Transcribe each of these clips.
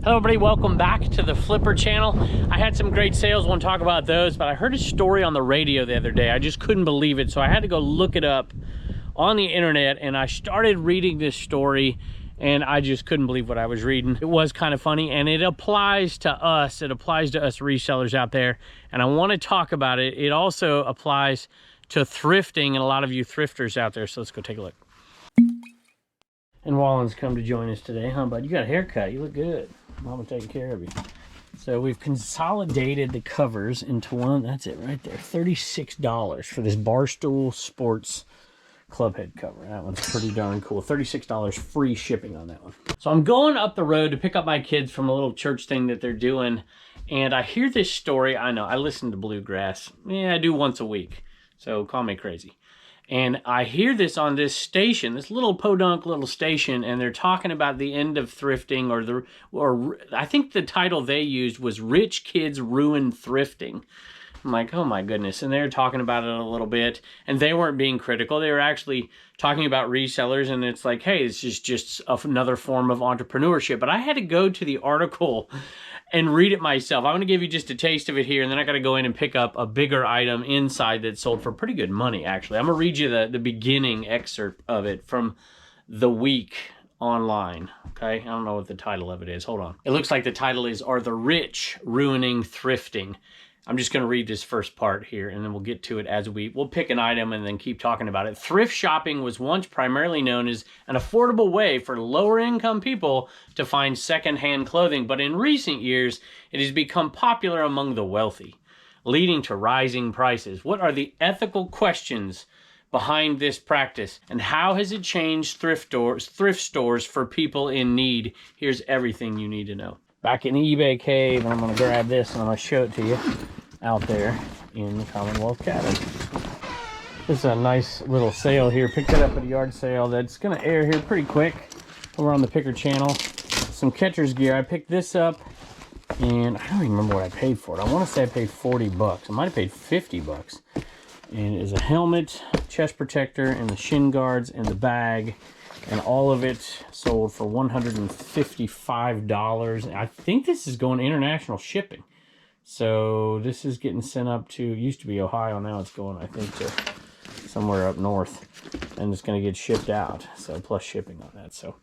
Hello everybody, welcome back to the Flipper channel. I had some great sales, want to talk about those, but I heard a story on the radio the other day. I just couldn't believe it, so I had to go look it up on the internet, and I started reading this story and I just couldn't believe what I was reading. It was kind of funny, and it applies to us. It applies to us resellers out there, and I want to talk about it. It also applies to thrifting and a lot of you thrifters out there, so let's go take a look. And Wallen's come to join us today, huh, bud? You got a haircut. You look good. Mama taking care of you. So we've consolidated the covers into one. That's it right there. $36 for this Barstool Sports club head cover. That one's pretty darn cool. $36 free shipping on that one. So I'm going up the road to pick up my kids from a little church thing that they're doing, and I hear this story. I know, I listen to bluegrass. Yeah, I do once a week, so call me crazy. And I hear this on this station, this little podunk little station, and they're talking about the end of thrifting, or I think the title they used was "Rich Kids Ruin Thrifting." I'm like, oh my goodness. And they're talking about it a little bit, and they weren't being critical. They were actually talking about resellers, and it's like, hey, this is just another form of entrepreneurship. But I had to go to the article and read it myself. I'm going to give you just a taste of it here, and then I got to go in and pick up a bigger item inside that sold for pretty good money, actually. I'm going to read you the beginning excerpt of it from The Week online, okay? I don't know what the title of it is. Hold on. It looks like the title is, "Are the Rich Ruining Thrifting?" I'm just going to read this first part here, and then we'll get to it as we'll pick an item and then keep talking about it. Thrift shopping was once primarily known as an affordable way for lower-income people to find second-hand clothing, but in recent years, it has become popular among the wealthy, leading to rising prices. What are the ethical questions behind this practice, and how has it changed thrift stores for people in need? Here's everything you need to know. Back in the eBay cave, I'm going to grab this and I'm going to show it to you out there in the Commonwealth cabin. This is a nice little sale here. Picked it up at a yard sale that's going to air here pretty quick over on the Picker channel. Some catcher's gear. I picked this up, and I don't even remember what I paid for it. I want to say I paid 40 bucks. I might have paid 50 bucks. And it is a helmet, chest protector, and the shin guards, and the bag. And all of it sold for $155. I think this is going international shipping. So this is getting sent up to, used to be Ohio, now it's going, I think, to somewhere up north. And it's going to get shipped out. So plus shipping on that. So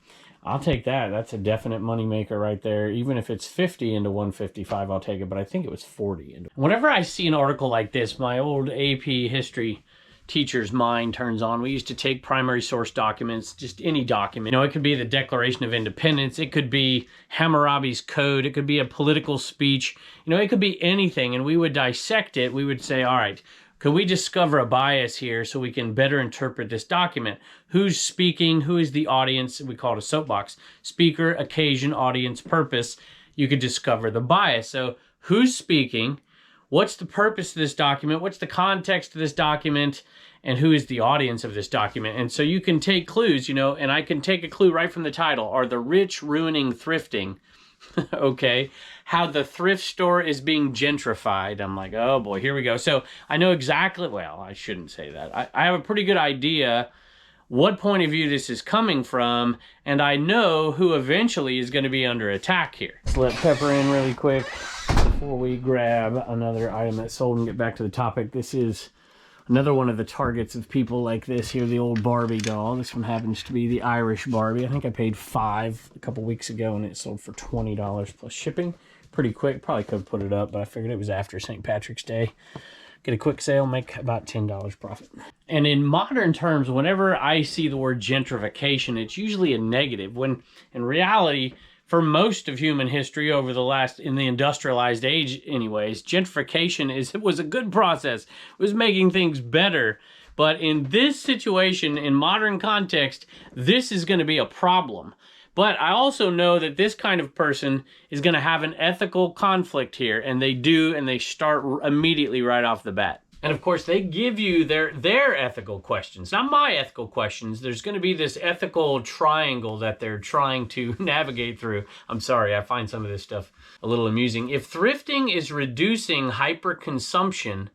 I'll take that. That's a definite money maker right there. Even if it's 50 into 155, I'll take it. But I think it was 40. Whenever I see an article like this, my old AP history teacher's mind turns on. We used to take primary source documents, just any document. You know, it could be the Declaration of Independence. It could be Hammurabi's Code. It could be a political speech. You know, it could be anything. And we would dissect it. We would say, all right, can we discover a bias here so we can better interpret this document? Who's speaking? Who is the audience? We call it a soapbox. Speaker, occasion, audience, purpose. You could discover the bias. So who's speaking? What's the purpose of this document? What's the context of this document? And who is the audience of this document? And so you can take clues, you know, and I can take a clue right from the title. Are the rich ruining thrifting? Okay. How the thrift store is being gentrified. I'm like, oh boy, here we go. So I know exactly, well, I shouldn't say that. I have a pretty good idea what point of view this is coming from, and I know who eventually is going to be under attack here. Let's let Pepper in really quick before we grab another item that sold and get back to the topic. This is another one of the targets of people like this here, the old Barbie doll. This one happens to be the Irish Barbie. I think I paid $5 a couple weeks ago, and it sold for $20 plus shipping. Pretty quick. Probably could have put it up, but I figured it was after St. Patrick's Day. Get a quick sale, make about $10 profit. And in modern terms, whenever I see the word gentrification, it's usually a negative, when in reality, for most of human history over the last, in the industrialized age anyways, gentrification was a good process. It was making things better. But in this situation, in modern context, this is going to be a problem. But I also know that this kind of person is going to have an ethical conflict here, and they do, and they start immediately right off the bat. And of course, they give you their ethical questions, not my ethical questions. There's going to be this ethical triangle that they're trying to navigate through. I'm sorry, I find some of this stuff a little amusing. If thrifting is reducing hyperconsumption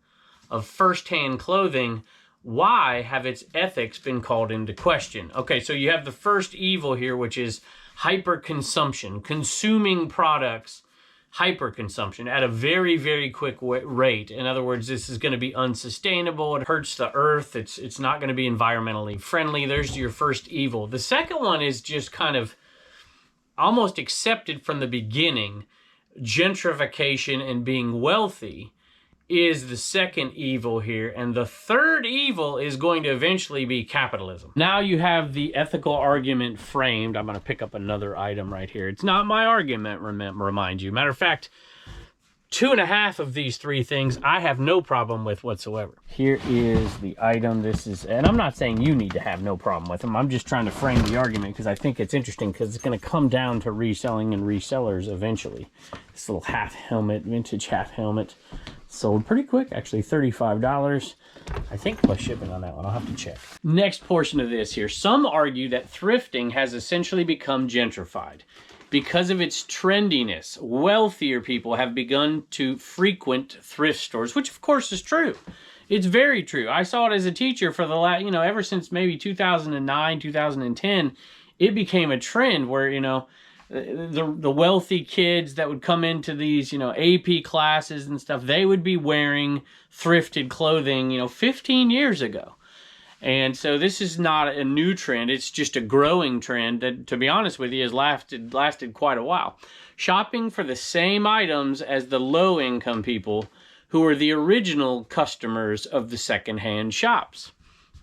of first-hand clothing, why have its ethics been called into question? Okay, so you have the first evil here, which is hyper-consumption, consuming products, hyper-consumption at a very, very quick rate. In other words, this is going to be unsustainable. It hurts the earth. It's not going to be environmentally friendly. There's your first evil. The second one is just kind of almost accepted from the beginning. Gentrification and being wealthy is the second evil here. And the third evil is going to eventually be capitalism. Now you have the ethical argument framed. I'm going to pick up another item right here. It's not my argument, remind you. Matter of fact, 2.5 of these 3 things I have no problem with whatsoever. Here is the item. This is, and I'm not saying you need to have no problem with them. I'm just trying to frame the argument because I think it's interesting, because it's going to come down to reselling and resellers eventually. This little half helmet, vintage half helmet, sold pretty quick, actually $35. I think plus shipping on that one. I'll have to check. Next portion of this here. Some argue that thrifting has essentially become gentrified. Because of its trendiness, wealthier people have begun to frequent thrift stores, which of course is true. It's very true. I saw it as a teacher for the last, ever since maybe 2009, 2010, it became a trend where, the wealthy kids that would come into these, AP classes and stuff, they would be wearing thrifted clothing, 15 years ago. And so this is not a new trend. It's just a growing trend that, to be honest with you, has lasted quite a while. Shopping for the same items as the low-income people who are the original customers of the secondhand shops.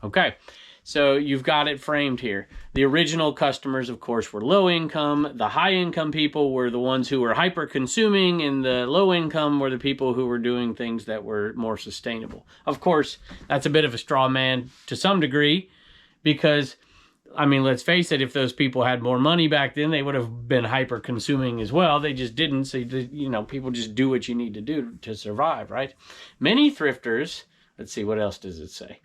Okay, so you've got it framed here. The original customers, of course, were low-income. The high-income people were the ones who were hyper-consuming, and the low-income were the people who were doing things that were more sustainable. Of course, that's a bit of a straw man to some degree, because, let's face it, if those people had more money back then, they would have been hyper-consuming as well. They just didn't. So, people just do what you need to do to survive, right? Many thrifters, let's see, what else does it say?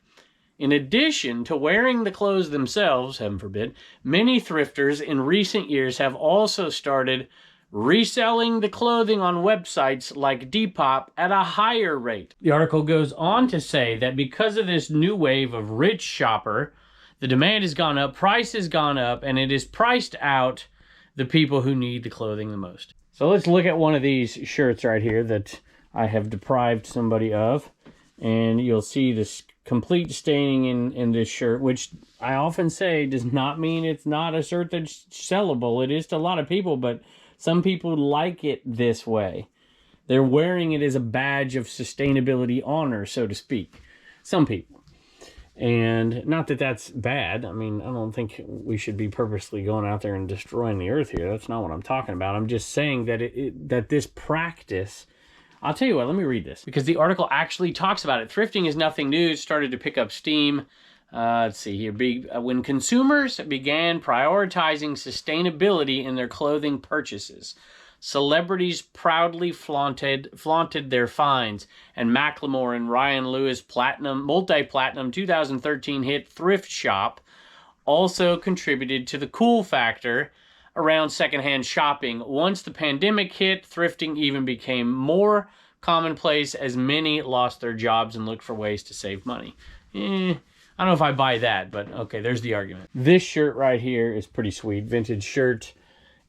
In addition to wearing the clothes themselves, heaven forbid, many thrifters in recent years have also started reselling the clothing on websites like Depop at a higher rate. The article goes on to say that because of this new wave of rich shopper, the demand has gone up, price has gone up, and it has priced out the people who need the clothing the most. So let's look at one of these shirts right here that I have deprived somebody of, and you'll see this complete staining in this shirt, which I often say does not mean it's not a shirt that's sellable. It is to a lot of people, but some people like it this way. They're wearing it as a badge of sustainability honor, so to speak. Some people. And not that that's bad. I don't think we should be purposely going out there and destroying the earth here. That's not what I'm talking about. I'm just saying that that this practice, I'll tell you what, let me read this, because the article actually talks about it. Thrifting is nothing new. It started to pick up steam. Let's see here. When consumers began prioritizing sustainability in their clothing purchases, celebrities proudly flaunted their finds, and Macklemore and Ryan Lewis' multi-platinum 2013 hit Thrift Shop also contributed to the cool factor around secondhand shopping. Once the pandemic hit, thrifting even became more commonplace as many lost their jobs and looked for ways to save money. I don't know if I buy that, but okay, there's the argument. This shirt right here is pretty sweet. Vintage shirt,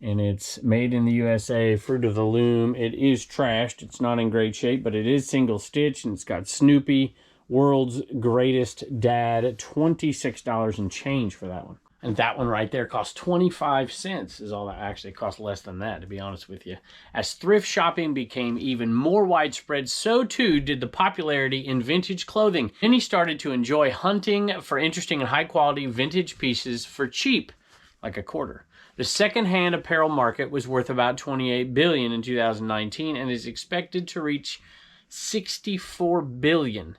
and it's made in the USA, fruit of the loom. It is trashed. It's not in great shape, but it is single stitch, and it's got Snoopy, world's greatest dad, $26 and change for that one. And that one right there costs 25 cents is all that actually costs, less than that, to be honest with you. As thrift shopping became even more widespread, so too did the popularity in vintage clothing. Many started to enjoy hunting for interesting and high quality vintage pieces for cheap, like a quarter. The secondhand apparel market was worth about $28 billion in 2019 and is expected to reach $64 billion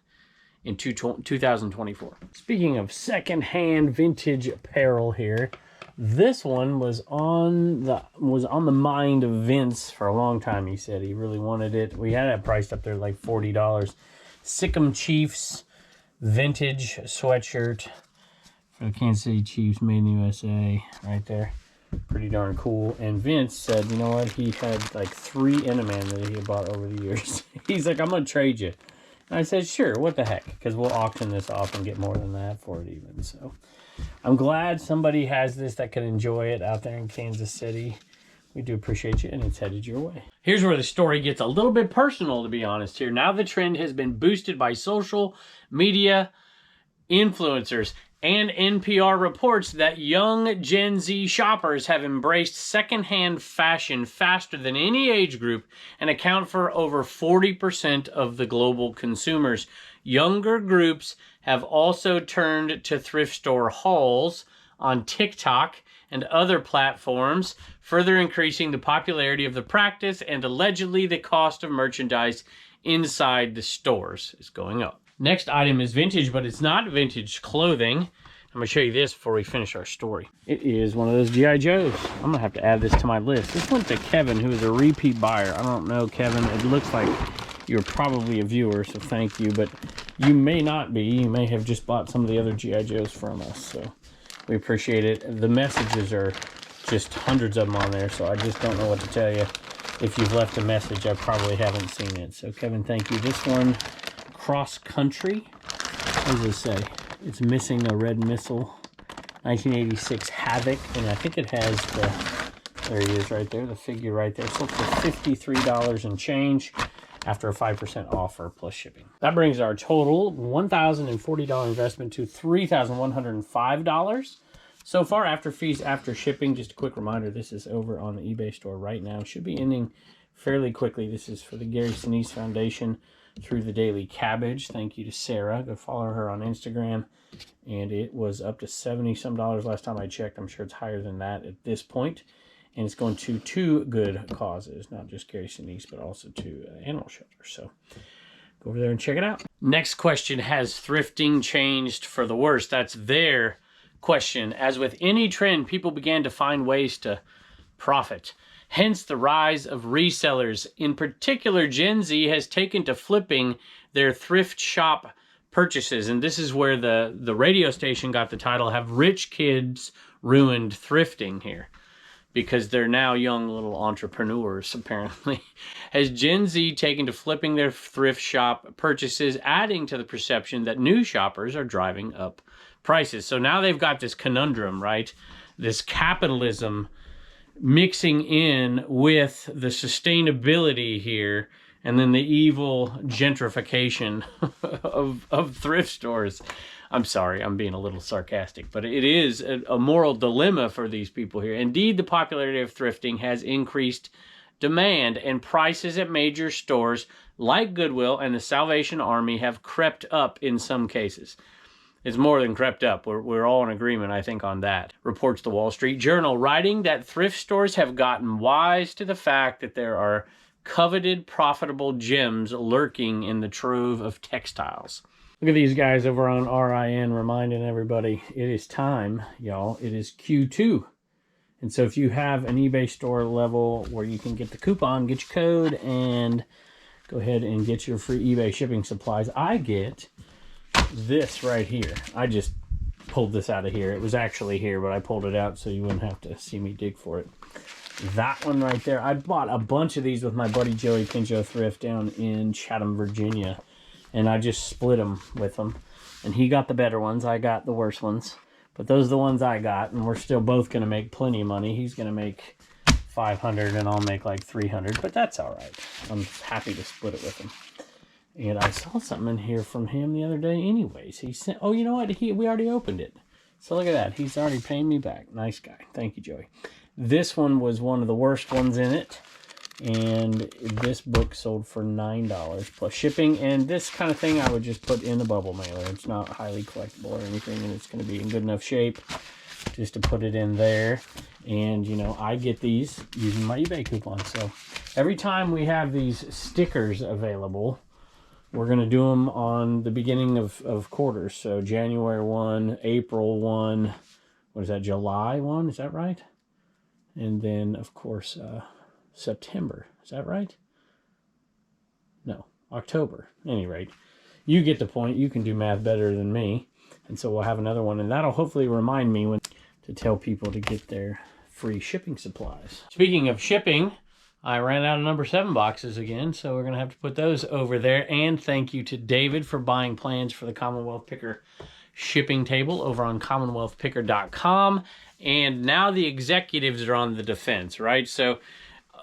in 2024. Speaking of secondhand vintage apparel here, this one was on the mind of Vince for a long time. He said he really wanted it. We had it priced up there like $40. Sikkim Chiefs vintage sweatshirt for the Kansas City Chiefs, made in the USA, right there. Pretty darn cool. And Vince said, you know what? He had like 3 Enaman that he had bought over the years. He's like, I'm gonna trade you. And I said, sure, what the heck? Because we'll auction this off and get more than that for it even. So I'm glad somebody has this that can enjoy it out there in Kansas City. We do appreciate you, and it's headed your way. Here's where the story gets a little bit personal, to be honest here. Now the trend has been boosted by social media influencers, and NPR reports that young Gen Z shoppers have embraced secondhand fashion faster than any age group and account for over 40% of the global consumers. Younger groups have also turned to thrift store hauls on TikTok and other platforms, further increasing the popularity of the practice, and allegedly the cost of merchandise inside the stores is going up. Next item is vintage, but it's not vintage clothing. I'm going to show you this before we finish our story. It is one of those G.I. Joes. I'm going to have to add this to my list. This went to Kevin, who is a repeat buyer. I don't know, Kevin. It looks like you're probably a viewer, so thank you. But you may not be. You may have just bought some of the other G.I. Joes from us, so we appreciate it. The messages are just hundreds of them on there, so I just don't know what to tell you. If you've left a message, I probably haven't seen it. So, Kevin, thank you. This one, Cross Country. What does it say? It's missing the red missile. 1986 Havoc, and I think it has the, there he is right there, the figure right there. Sold for $53 and change after a 5% offer plus shipping. That brings our total $1,040 investment to $3,105 so far after fees, after shipping. Just a quick reminder, this is over on the eBay store right now. Should be ending fairly quickly. This is for the Gary Sinise Foundation through the Daily Cabbage. Thank you to Sarah. Go follow her on Instagram. And it was up to $70-some last time I checked. I'm sure it's higher than that at this point. And it's going to 2 good causes, not just Gary Sinise, but also to animal shelters. So go over there and check it out. Next question, has thrifting changed for the worse? That's their question. As with any trend, people began to find ways to profit. Hence the rise of resellers. In particular, Gen Z has taken to flipping their thrift shop purchases. And this is where the radio station got the title, Have Rich Kids Ruined Thrifting here? Because they're now young little entrepreneurs, apparently. Has Gen Z taken to flipping their thrift shop purchases, adding to the perception that new shoppers are driving up prices? So now they've got this conundrum, right? This capitalism mixing in with the sustainability here, and then the evil gentrification of thrift stores. I'm sorry, I'm being a little sarcastic, but it is a moral dilemma for these people here. Indeed, the popularity of thrifting has increased demand, and prices at major stores like Goodwill and the Salvation Army have crept up in some cases. It's more than crept up. We're all in agreement, I think, on that, reports the Wall Street Journal, writing that thrift stores have gotten wise to the fact that there are coveted, profitable gems lurking in the trove of textiles. Look at these guys over on RIN reminding everybody, it is time, y'all. It is Q2. And so if you have an eBay store level where you can get the coupon, get your code, and go ahead and get your free eBay shipping supplies, I get this right here. I just pulled this out of here. It was actually here, but I pulled it out so you wouldn't have to see me dig for it. That one right there. I bought a bunch of these with my buddy Joey Pincho Thrift down in Chatham, Virginia. And I just split them with him. And he got the better ones. I got the worse ones. But those are the ones I got. And we're still both going to make plenty of money. He's going to make $500 and I'll make like $300. But that's all right. I'm happy to split it with him. And I saw something in here from him the other day anyways. He sent, oh, you know what? We already opened it. So look at that. He's already paying me back. Nice guy. Thank you, Joey. This one was one of the worst ones in it. And this book sold for $9 plus shipping. And this kind of thing I would just put in a bubble mailer. It's not highly collectible or anything. And it's going to be in good enough shape just to put it in there. And, you know, I get these using my eBay coupon. So every time we have these stickers available, we're going to do them on the beginning of quarters. So January 1, April 1, what is that, July 1? Is that right? And then, of course, September. Is that right? No, October. At any rate, you get the point. You can do math better than me. And so we'll have another one. And that'll hopefully remind me to tell people to get their free shipping supplies. Speaking of shipping, I ran out of number 7 boxes again, so we're going to have to put those over there. And thank you to David for buying plans for the Commonwealth Picker shipping table over on CommonwealthPicker.com. And now the executives are on the defense, right? So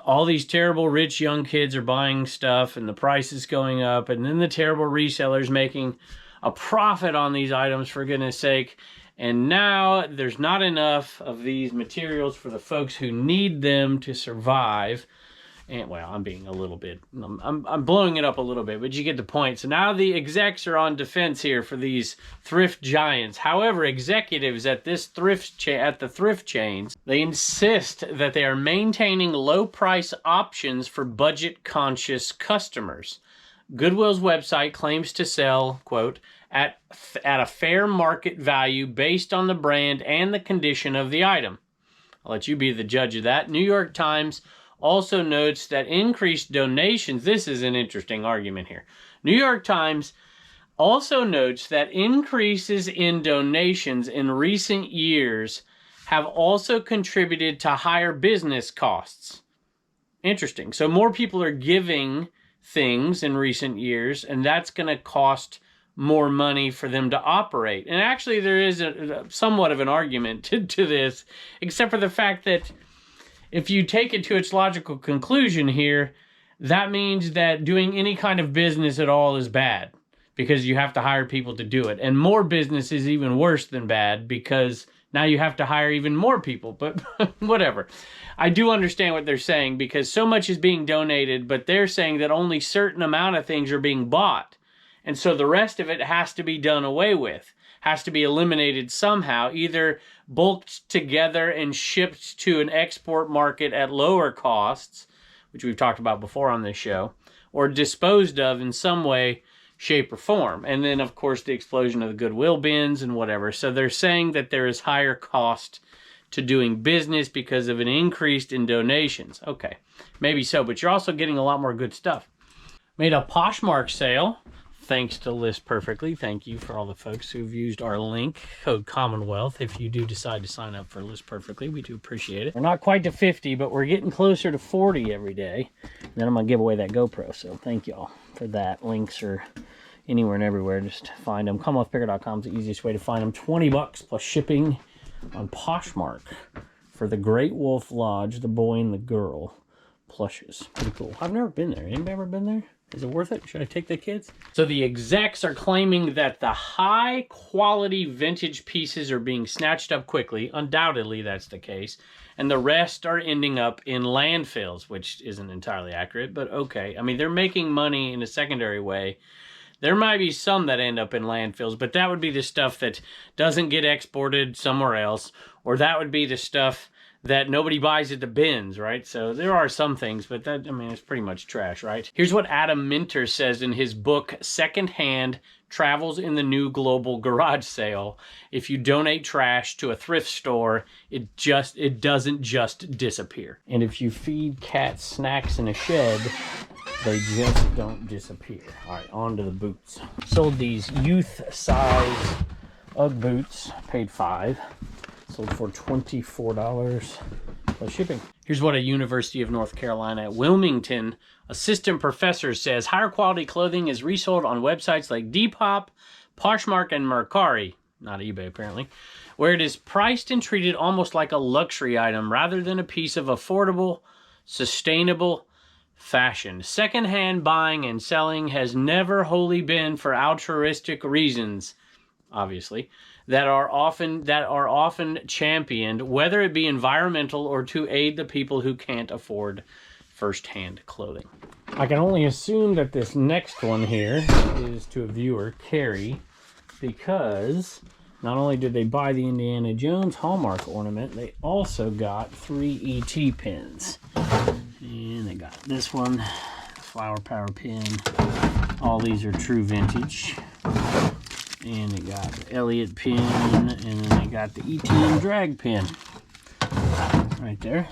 all these terrible rich young kids are buying stuff and the price is going up, and then the terrible resellers making a profit on these items, for goodness sake. And now there's not enough of these materials for the folks who need them to survive. And well, I'm being a little bit, I'm blowing it up a little bit, but you get the point. So now the execs are on defense here for these thrift giants. However, executives at this at the thrift chains, they insist that they are maintaining low price options for budget conscious customers. Goodwill's website claims to sell, quote, at a fair market value based on the brand and the condition of the item. I'll let you be the judge of that. New York Times also notes that increased donations, this is an interesting argument here. New York Times also notes that increases in donations in recent years have also contributed to higher business costs. Interesting. So more people are giving things in recent years, and that's going to cost more money for them to operate. And actually there is somewhat of an argument to this, except for the fact that if you take it to its logical conclusion here, that means that doing any kind of business at all is bad because you have to hire people to do it. And more business is even worse than bad because now you have to hire even more people, but whatever. I do understand what they're saying because so much is being donated, but they're saying that only certain amount of things are being bought. And so the rest of it has to be done away with, has to be eliminated somehow, either bulked together and shipped to an export market at lower costs, which we've talked about before on this show, or disposed of in some way, shape, or form. And then, of course, the explosion of the Goodwill bins and whatever. So they're saying that there is higher cost to doing business because of an increase in donations. Okay, maybe so, but you're also getting a lot more good stuff. Made a Poshmark sale. Thanks to List Perfectly. Thank you for all the folks who've used our link, code Commonwealth. If you do decide to sign up for List Perfectly, we do appreciate it. We're not quite to 50, but we're getting closer to 40 every day. And then I'm going to give away that GoPro, so thank y'all for that. Links are anywhere and everywhere. Just find them. CommonwealthPicker.com is the easiest way to find them. 20 bucks plus shipping on Poshmark for the Great Wolf Lodge, the boy and the girl plushes. Pretty cool. I've never been there. Anybody ever been there? Is it worth it? Should I take the kids? So the execs are claiming that the high quality vintage pieces are being snatched up quickly. Undoubtedly that's the case. And the rest are ending up in landfills, which isn't entirely accurate, but okay. I mean, they're making money in a secondary way. There might be some that end up in landfills, but that would be the stuff that doesn't get exported somewhere else, or that would be the stuff that nobody buys at the bins, right? So there are some things, but that, I mean, it's pretty much trash, right? Here's what Adam Minter says in his book, Secondhand Travels in the New Global Garage Sale. If you donate trash to a thrift store, it doesn't just disappear. And if you feed cats snacks in a shed, they just don't disappear. All right, on to the boots. Sold these youth size Ugg boots, paid $5. Sold for $24 plus shipping. Here's what a University of North Carolina at Wilmington assistant professor says. Higher quality clothing is resold on websites like Depop, Poshmark, and Mercari, not eBay apparently, where it is priced and treated almost like a luxury item rather than a piece of affordable, sustainable fashion. Secondhand buying and selling has never wholly been for altruistic reasons, obviously, that are often championed, whether it be environmental or to aid the people who can't afford first-hand clothing. I can only assume that this next one here is to a viewer, Carrie, because not only did they buy the Indiana Jones Hallmark ornament, they also got 3 ET pins. And they got this one, Flower Power pin. All these are true vintage. And they got the Elliot pin, and then they got the ET drag pin right there.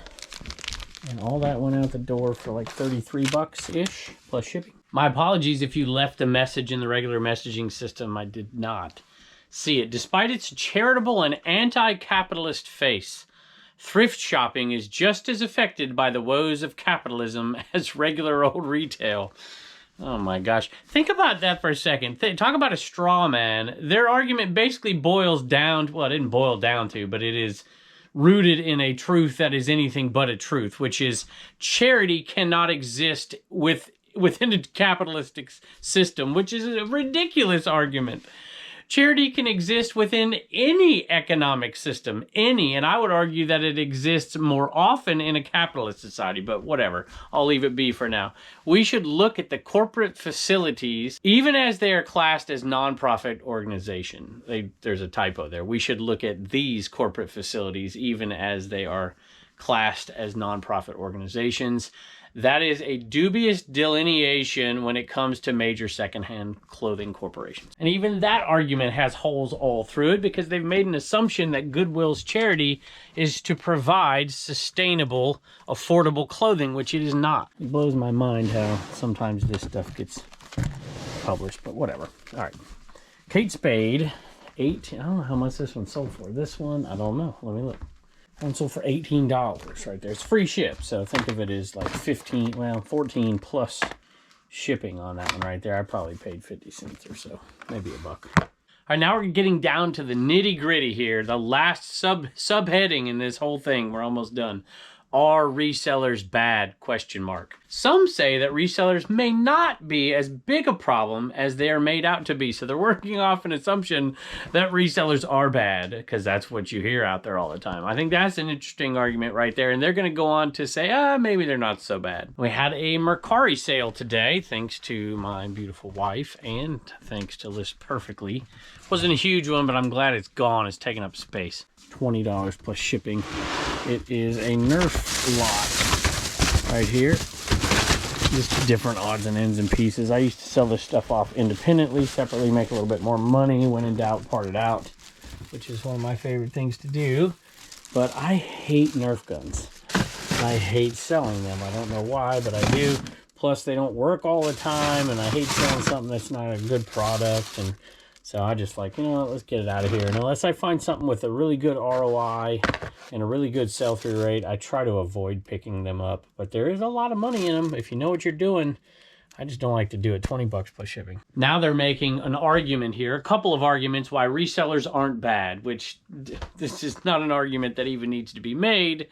And all that went out the door for like 33 bucks-ish plus shipping. My apologies if you left a message in the regular messaging system. I did not see it. Despite its charitable and anti-capitalist face, thrift shopping is just as affected by the woes of capitalism as regular old retail. Oh my gosh. Think about that for a second. Talk about a straw man. Their argument basically boils down to, well, it didn't boil down to, but it is rooted in a truth that is anything but a truth, which is charity cannot exist within a capitalistic system, which is a ridiculous argument. Charity can exist within any economic system, and I would argue that it exists more often in a capitalist society, but whatever, I'll leave it be for now. We should look at the corporate facilities, even as they are classed as nonprofit organization. There's a typo there. We should look at these corporate facilities, even as they are classed as nonprofit organizations. That is a dubious delineation when it comes to major secondhand clothing corporations. And even that argument has holes all through it because they've made an assumption that Goodwill's charity is to provide sustainable, affordable clothing, which it is not. It blows my mind how sometimes this stuff gets published, but whatever. All right. Kate Spade, I don't know how much this one sold for. This one, I don't know. Let me look. One sold for $18 right there. It's free ship, so think of it as like 14 plus shipping on that one right there. I probably paid 50 cents or so, maybe $1. All right, now we're getting down to the nitty gritty here. The last subheading in this whole thing. We're almost done. Are resellers bad? Question mark. Some say that resellers may not be as big a problem as they are made out to be. So they're working off an assumption that resellers are bad because that's what you hear out there all the time. I think that's an interesting argument right there. And they're going to go on to say, maybe they're not so bad. We had a Mercari sale today, thanks to my beautiful wife and thanks to List Perfectly. Wasn't a huge one, but I'm glad it's gone. It's taking up space. $20 plus shipping. It is a Nerf lot right here. Just different odds and ends and pieces. I used to sell this stuff off independently, separately, make a little bit more money. When in doubt, part it out, which is one of my favorite things to do. But I hate Nerf guns. I hate selling them. I don't know why, but I do. Plus, they don't work all the time, and I hate selling something that's not a good product. And so I just like, you know what, let's get it out of here. And unless I find something with a really good ROI and a really good sell-through rate, I try to avoid picking them up. But there is a lot of money in them if you know what you're doing. I just don't like to do it. $20 plus shipping. Now they're making an argument here, a couple of arguments why resellers aren't bad, which this is not an argument that even needs to be made,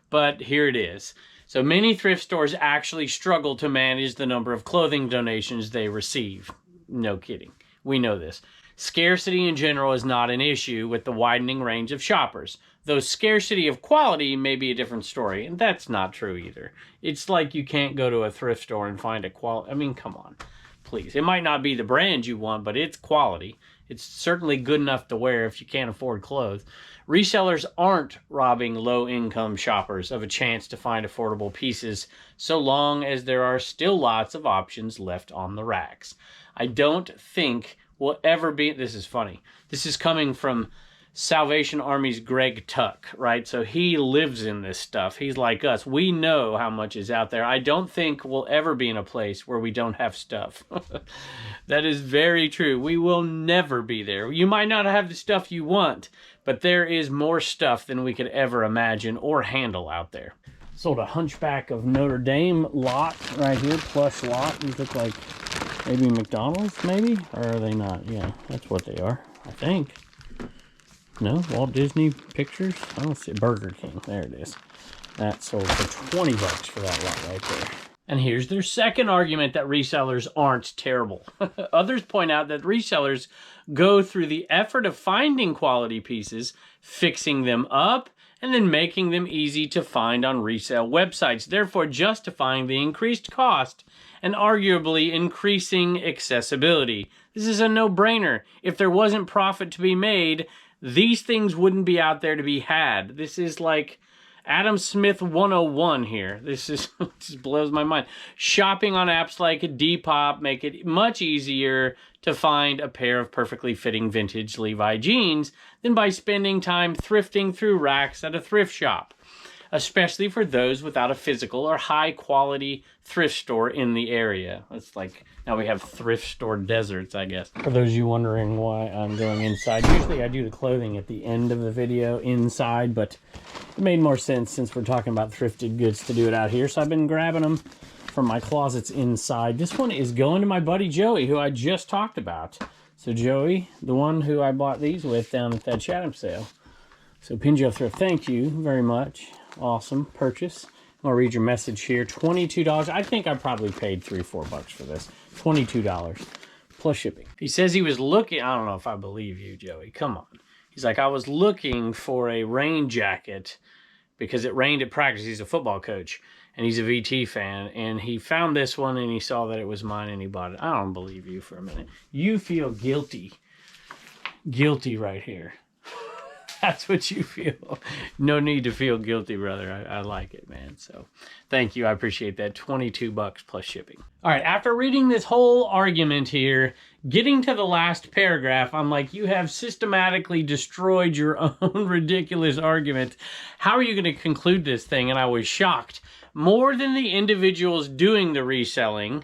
but here it is. So many thrift stores actually struggle to manage the number of clothing donations they receive. No kidding. We know this. Scarcity in general is not an issue with the widening range of shoppers, though scarcity of quality may be a different story, and that's not true either. It's like you can't go to a thrift store and find a quality. I mean, come on, please. It might not be the brand you want, but it's quality. It's certainly good enough to wear if you can't afford clothes. Resellers aren't robbing low-income shoppers of a chance to find affordable pieces so long as there are still lots of options left on the racks. I don't think will ever be, this is funny, this is coming from Salvation Army's Greg Tuck, right? So he lives in this stuff. He's like us. We know how much is out there. I don't think we'll ever be in a place where we don't have stuff. That is very true. We will never be there. You might not have the stuff you want, but there is more stuff than we could ever imagine or handle out there. Sold a Hunchback of Notre Dame lot right here, plush lot. These look like maybe McDonald's, maybe? Or are they not? Yeah, that's what they are, I think. No, Walt Disney Pictures? I don't see Burger King. There it is. That sold for $20 for that lot right there. And here's their second argument that resellers aren't terrible. Others point out that resellers go through the effort of finding quality pieces, fixing them up, and then making them easy to find on resale websites, therefore justifying the increased cost and arguably increasing accessibility. This is a no-brainer. If there wasn't profit to be made, these things wouldn't be out there to be had. This is like Adam Smith 101 here. This just blows my mind. Shopping on apps like Depop make it much easier to find a pair of perfectly fitting vintage Levi jeans than by spending time thrifting through racks at a thrift shop, especially for those without a physical or high-quality thrift store in the area. It's like, now we have thrift store deserts, I guess. For those of you wondering why I'm going inside, usually I do the clothing at the end of the video inside, but it made more sense since we're talking about thrifted goods to do it out here, so I've been grabbing them from my closets inside. This one is going to my buddy Joey, who I just talked about. So Joey, the one who I bought these with down at that Chatham sale. So Pinjo Thrift, thank you very much. Awesome purchase. I'll read your message here. $22. I think I probably paid $3 or $4 for this. $22 plus shipping. He says he was looking. I don't know if I believe you, Joey. Come on. He's like, I was looking for a rain jacket because it rained at practice. He's a football coach and he's a VT fan. And he found this one and he saw that it was mine and he bought it. I don't believe you for a minute. You feel guilty. Guilty right here. That's what you feel. No need to feel guilty, brother. I like it, man. So thank you. I appreciate that. $22 plus shipping. All right. After reading this whole argument here, getting to the last paragraph, I'm like, you have systematically destroyed your own ridiculous argument. How are you going to conclude this thing? And I was shocked. More than the individuals doing the reselling,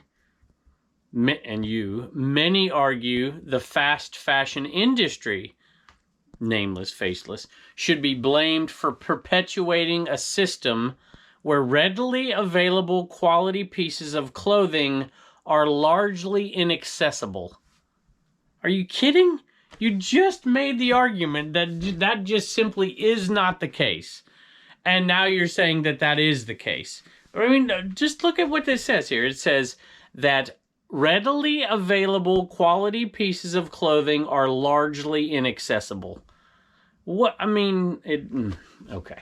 many argue the fast fashion industry, nameless, faceless, should be blamed for perpetuating a system where readily available quality pieces of clothing are largely inaccessible. Are you kidding? You just made the argument that that just simply is not the case. And now you're saying that that is the case. I mean, just look at what this says here. It says that readily available quality pieces of clothing are largely inaccessible. What, I mean, okay.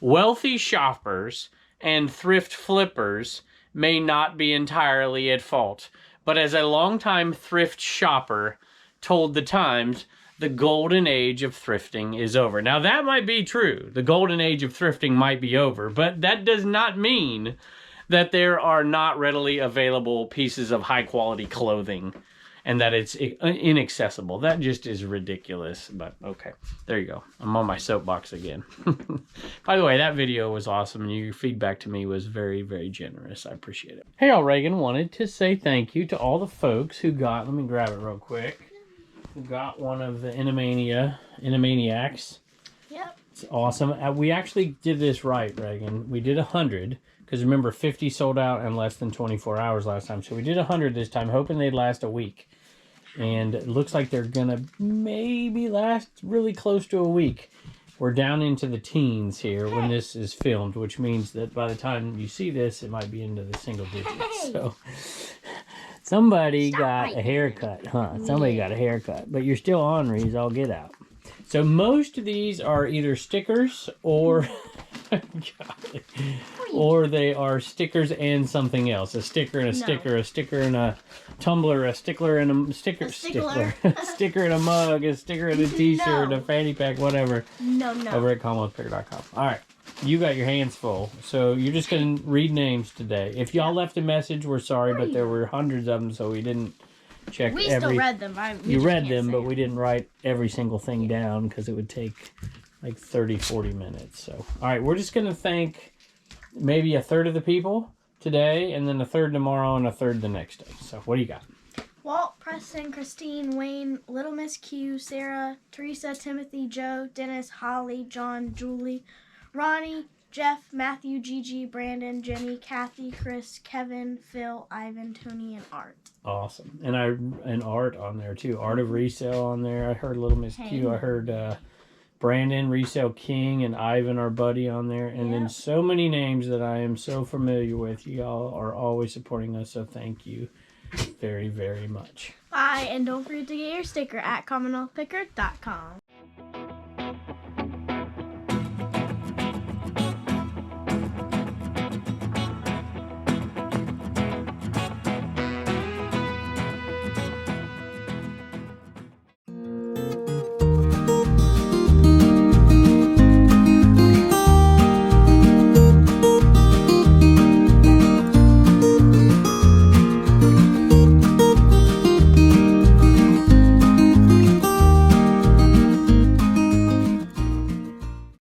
Wealthy shoppers and thrift flippers may not be entirely at fault, but as a longtime thrift shopper told the Times, the golden age of thrifting is over. Now that might be true. The golden age of thrifting might be over, but that does not mean that there are not readily available pieces of high quality clothing and that it's inaccessible. That just is ridiculous, but okay. There you go. I'm on my soapbox again. By the way, that video was awesome, and your feedback to me was very, very generous. I appreciate it. Hey, all, Reagan wanted to say thank you to all the folks who got, let me grab it real quick, who got one of the Animaniacs. Yep. It's awesome. We actually did this right, Reagan. We did 100. Because remember, 50 sold out in less than 24 hours last time. So we did 100 this time, hoping they'd last a week. And it looks like they're going to maybe last really close to a week. We're down into the teens here when this is filmed, which means that by the time you see this, it might be into the single digits. So somebody got a haircut, huh? Somebody got a haircut. But you're still on, Reese. I'll get out. So most of these are either stickers or... or they are stickers and something else. A sticker and a sticker, a sticker and a tumbler, a stickler and a sticker, a sticker and a mug, a sticker and a t-shirt, a fanny pack, whatever. Over at CommonwealthPicker.com. All right. You got your hands full. So you're just going to read names today. If y'all left a message, we're sorry, but there were hundreds of them, so we didn't check every... We still read them. You read them, but we didn't write every single thing down because it would take... like 30-40 minutes. So all right, we're just gonna thank maybe a third of the people today, and then a third tomorrow, and a third the next day. So what do you got? Walt, Preston, Christine, Wayne, Little Miss Q, Sarah, Teresa, Timothy, Joe, Dennis, Holly, John, Julie, Ronnie, Jeff, Matthew, Gigi, Brandon, Jenny, Kathy, Chris, Kevin, Phil, Ivan, Tony, and Art. Awesome. And Art on there too. Art of Resale on there. I heard Little Miss Q. I heard Brandon, Resale King, and Ivan, our buddy, on there. And then so many names that I am so familiar with. Y'all are always supporting us, so thank you very, very much. Bye, and don't forget to get your sticker at CommonwealthPicker.com.